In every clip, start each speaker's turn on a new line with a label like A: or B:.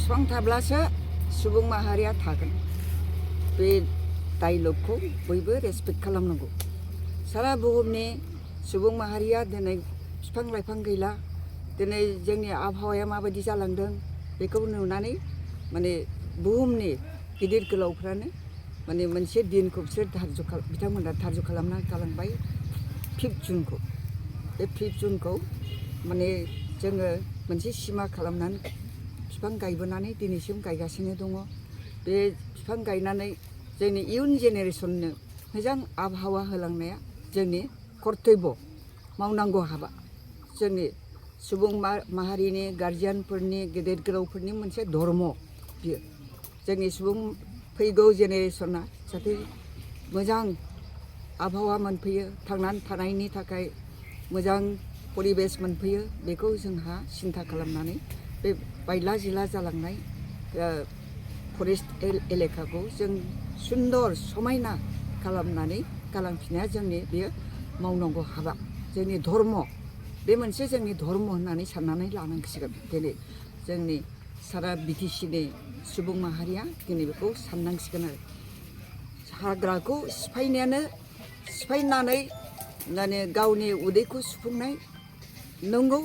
A: बिफां थाब्लासो सुबुं माहारिया थागोन बे डायलगखौ बयबो रेसपेक्ट खालामनांगौ सारा बुहुमनि सुबुं माहारिया दिनै बिफां लाइफां गैला दिनै जोंनि आबहावाया माबायदि जालांदों बेखौ नुनानै माने बुहुमनि गिदिर गोलावफ्रानो माने मोनसे दिनखौ बिसोर बिथांमोना धार्य खालामना गालांबाय 5 जुनखौ बे 5 जुनखौ माने जोङो मोनसे सिमा खालामनानै बिफां गायबोनानै दिनैसिम गायगासिनो दङ बे बिफां गायनानै जोंनि इयुन जेनेरेसननो मोजां आबहावा होलांनाया जोंनि कर्तब्य मावनांगौ हाबा जोंनि सुबुं माहारिनि गार्जियानफोरनि गेदेर गोलावफोरनि मोनसे धर्म बियो जोंनि सुबुं फैगौ जेनेरेसना जाहाथे मोजां आबहावा मोनफैयो थांनानै थानायनि थाखाय मोजां परिबेस मोनफैयो बेखौ जोंहा सिन्था खालामनानै बे बायला जिला जालांनाय फरेस्ट एलेकाखौ जों सुन्दर समायना खालामनानै गालांफिननाया जोंनि बेयो मावनांगौ हाबा जोंनि धर्म बे मोनसे जोंनि धर्म होननानै साननानै लानांसिगोन दिनै जोंनि सारा बिटिसिनि सुबुं माहारिया दिनै बेखौ साननांसिगोन आरो हाग्राखौ सिफायनानै माने गावनि उदैखौ सुफुंनाय नंगौ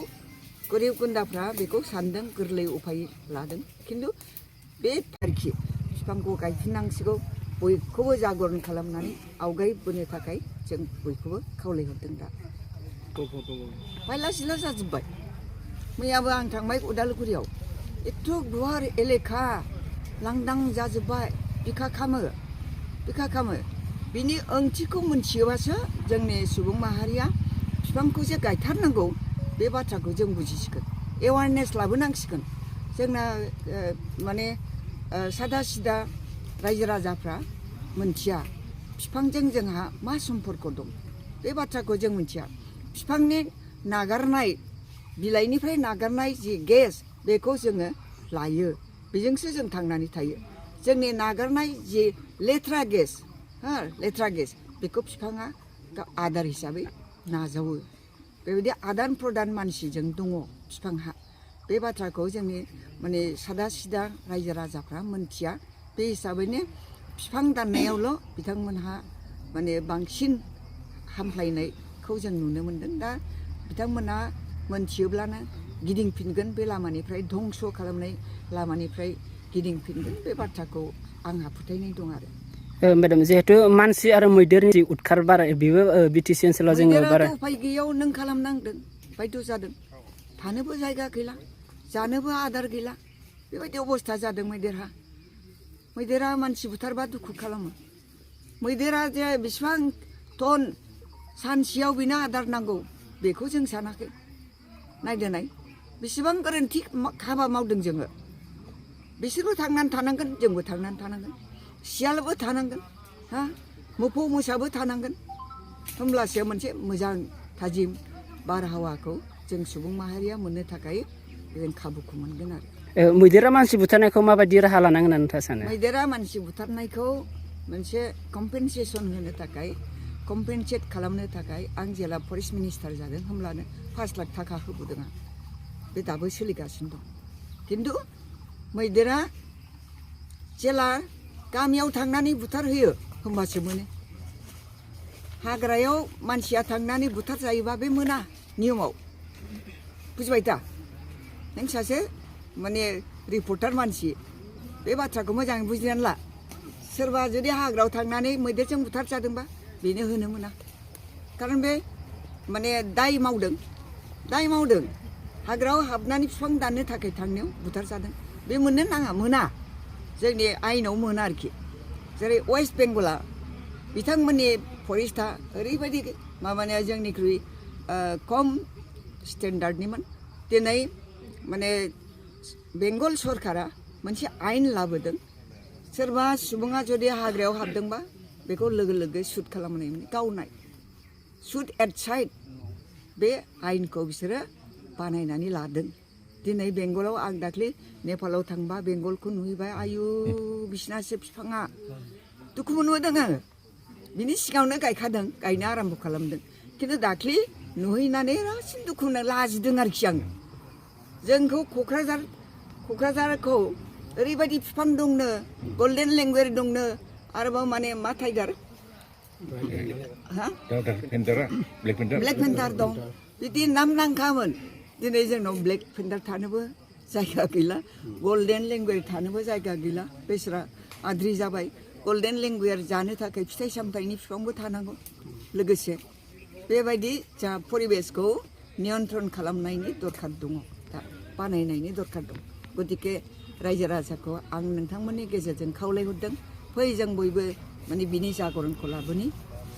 A: गरिब गुन्दाफ्रा बेखौ सानदों गोरलै उफाय लादों खिन्थु बे आरोखि बिफांखौ गायफिननांसिगौ बयखौबो जागरन खालामनानै आवगायबोनो थाखाय जों बयखौबो खावलायहरदों दा बायला सिला जाजोब्बाय मैयाबो आं थांबाय उदालगुरियाव एथ' गुवार एलेखा लांदां जाजोब्बाय बिखा खामो बिनि ओंथिखौ मोनथियोबासो जोंनि सुबुं माहारिया बिफांखौ जे गायथारनांगौ बे बाथ्राखौ जों बुजिसिगोन एवारनेस लाबोनांसिगोन जोंना माने सादा सिदा रायजो राजाफ्रा मोनथिया बिफांजों जोंहा मा सम्पर्क दं बे बाथ्राखौ जों मिथिया बिफांनि नागारनाय बिलाइनिफ्राय नागारनाय जि गेस बेखौ जोङो लायो बेजोंसो जों थांनानै थायो जोंनि नागारनाय जि लेथ्रा गेस बेखौ बिफाङा आदार हिसाबै नाजावो बेबायदि आदान प्रदान मानसिजों दङ बिफांहा बे बाथ्राखौ जोंनि माने सादा सिदा रायजो राजाफ्रा मोनथिया बे हिसाबैनो बिफां दाननायावल' बिथांमोनहा माने बांसिन हामफ्लायनायखौ जों नुनो मोनदों दा बिथांमोनहा मोनथियोब्लानो गिदिंफिनगोन बे लामानिफ्राय धंस' खालामनाय लामानिफ्राय गिदिंफिनगोन बे बाथ्राखौ आंहा फोथायनाय दं आरो
B: मेडाम जिहेतु मानसि आरो मैदेरनि जि उदखार बाराय बेबो बिटिसि ओनसोलाव जोङो बारा
A: उफाय गैयैयाव नों खालामनांदों बायद' जादों थानोबो जायगा गैला जानोबो आदार गैला बेबायदि अबस्था जादों मैदेरा मानसि बुथारबा दुखु खालामो मैदेरा जे बेसेबां टन सानसेयाव बेनो आदार नांगौ बेखौ जों सानाखै नायदोनाय बेसेबां गोरोन्थि हाबा मावदों जोङो बिसोरबो थांनानै थानांगोन जोंबो थांनानै थानांगोन सियालबो थानांगोन मोफौ मोसाबो थानांगोन होमब्लासो मोनसे मोजां थाजिम बारहावाखौ जों सुबुं माहारिया मोननो थाखाय जों खाबुखौ मोनगोन आरो
B: मैदेरा मानसि बुथारनायखौ माबायदि राहा लानांगोन होननानै नोंथाङा सानो
A: मैदेरा मानसि बुथारनायखौ मोनसे कम्पेनसेसन होनो थाखाय कम्पेनसेट खालामनो थाखाय आं जेला फरेस्ट मिनिस्टार जादों होमब्लानो 5 लाख थाखा होबोदों आं बे दाबो सोलिगासिनो दं खिन्थु मैदेरा जेला गामियाव थांनानै बुथारहोयो होमबासो मोनो हाग्रायाव मानसिया थांनानै बुथार जायोबा बे मोना नियमाव बुजिबाय दा नों सासे माने रिपर्टार मानसि बे बाथ्राखौ मोजाङै बुजिनानै ला सोरबा जुदि हाग्रायाव थांनानै मैदेरजों बुथार जादोंबा बेनो होनो मोना खारन बे माने दाय मावदों हाग्रायाव हाबनानै बिफां दाननो थाखाय थांनायाव बुथार जादों बे मोननो नाङा मोना जोंनि आयेनाव मोना आरोखि जेरै वेस्ट बेंगला बिथांमोननि फरेस्टआ ओरैबायदि माबानाया जोंनिख्रुइ खम स्टेन्डार्डनिमोन दिनै माने बेंगल सरकारा मोनसे आयेन लाबोदों सोरबा सुबुङा जुदि हाग्रायाव हाबदोंबा बेखौ लोगो सुट खालामनाय गावनाय सुट एट साइड बे आयेनखौ बिसोरो बानायनानै लादों दिनै बेंगलाव आं दाख्लै नेपालाव थांबा बेंगलखौ नुहैबाय आयु बिसिनासो बिफाङा दुखु मोनबोदों आङो बिनि सिगाङावनो गायखादों गायनो आराम्भ खालामदों खिन्थु दाख्लै नुहैनानै रासिन दुखु लाजिदों आरोखि आं जोंखौ क'क्राझारखौ ओरैबायदि बिफां दंनो गल्डेन लेंगुवेर दंनो आरोबाव माने मा टाइगार हा ब्लेक पेन्टार दं बिदि नामदांखामोन दिनै जोंनाव ब्लेक पेन्टार थानोबो जायगा गैला गल्डेन लेंगुवेर थानोबो जायगा गैला बेसरा आद्रि जाबाय गल्डेन लेंगुवेर जानो थाखाय फिथाइ सामथाइनि बिफांबो थानांगौ लोगोसे बेबायदि जा परिबेसखौ नियन्त्रण खालामनायनि दरखार दङ दा बानायनायनि दरखार दं गतिके रायजो राजाखौ आं नोंथांमोननि गेजेरजों खावलायहरदों फै जों बयबो माने बिनि जागरणखौ लाबोनि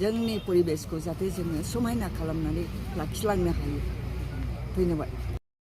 A: जोंनि परिबेसखौ जाहाथे जोङो समायना खालामनानै लाखिलांनो हायो धन्यबाद